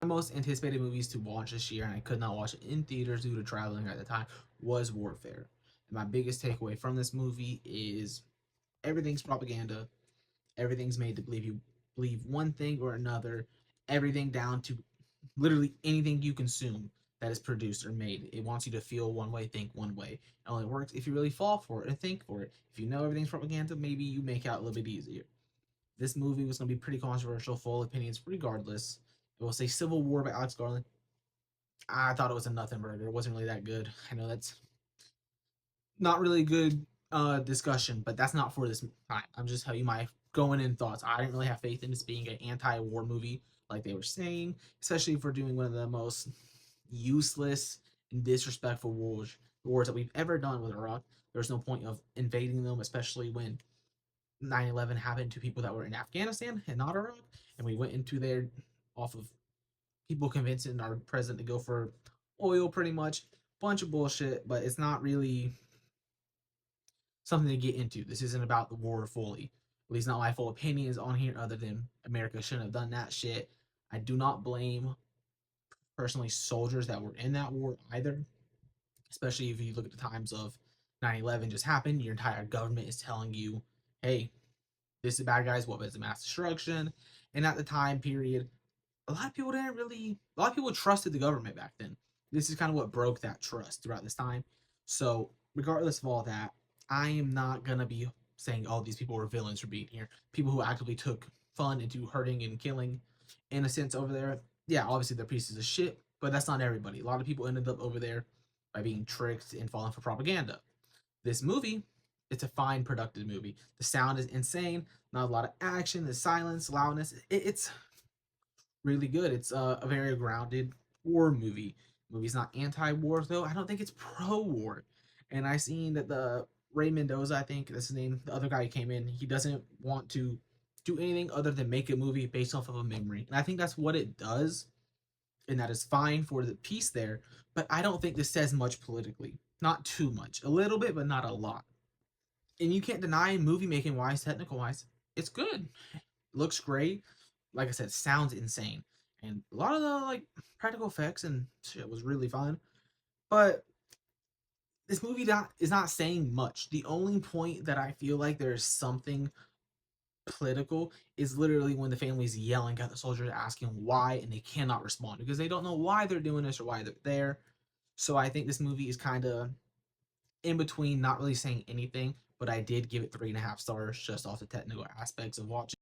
My most anticipated movies to watch this year, and I could not watch it in theaters due to traveling at the time, was Warfare. And my biggest takeaway from this movie is everything's propaganda. Everything's made to believe you believe one thing or another. Everything down to literally anything you consume that is produced or made. It wants you to feel one way, think one way. It only works if you really fall for it and think for it. If you know everything's propaganda, maybe you make out a little bit easier. This movie was going to be pretty controversial, full of opinions regardless. It will say Civil War by Alex Garland. I thought it was a nothing burger. It wasn't really that good. I know that's not really good discussion, but that's not for this time. I'm just telling you my going in thoughts. I didn't really have faith in this being an anti-war movie like they were saying, especially for doing one of the most useless and disrespectful wars that we've ever done with Iraq. There's no point of invading them, especially when 9/11 happened to people that were in Afghanistan and not Iraq, and we went into there off of people convincing our president to go for oil, pretty much. Bunch of bullshit, but it's not really something to get into. This isn't about the war fully. At least not my full opinions on here, other than America shouldn't have done that shit. I do not blame personally soldiers that were in that war either, especially if you look at the times of 9/11 just happened. Your entire government is telling you, hey, this is bad guys, what is mass destruction? And at the time period, a lot of people trusted the government back then. This is kind of what broke that trust throughout this time. So, regardless of all that, I am not gonna be saying, "Oh, these people were villains for being here." People who actively took fun into hurting and killing innocents over there. Yeah, obviously they're pieces of shit, but that's not everybody. A lot of people ended up over there by being tricked and falling for propaganda. This movie, it's a fine, productive movie. The sound is insane. Not a lot of action. The silence, loudness. It's really good. It's a very grounded war movie. The movie's not anti-war though. I don't think it's pro-war. And I seen that the Ray Mendoza, I think that's his name, the other guy who came in, he doesn't want to do anything other than make a movie based off of a memory. And I think that's what it does, and that is fine for the piece there. But I don't think this says much politically. Not too much. A little bit, but not a lot. And you can't deny movie making wise, technical wise, it's good. Looks great. Like I said, sounds insane. And a lot of the like practical effects and shit was really fun. But this movie is not saying much. The only point that I feel like there's something political is literally when the family's yelling at the soldiers asking why, and they cannot respond because they don't know why they're doing this or why they're there. So I think this movie is kind of in between, not really saying anything, but I did give it 3.5 stars just off the technical aspects of watching.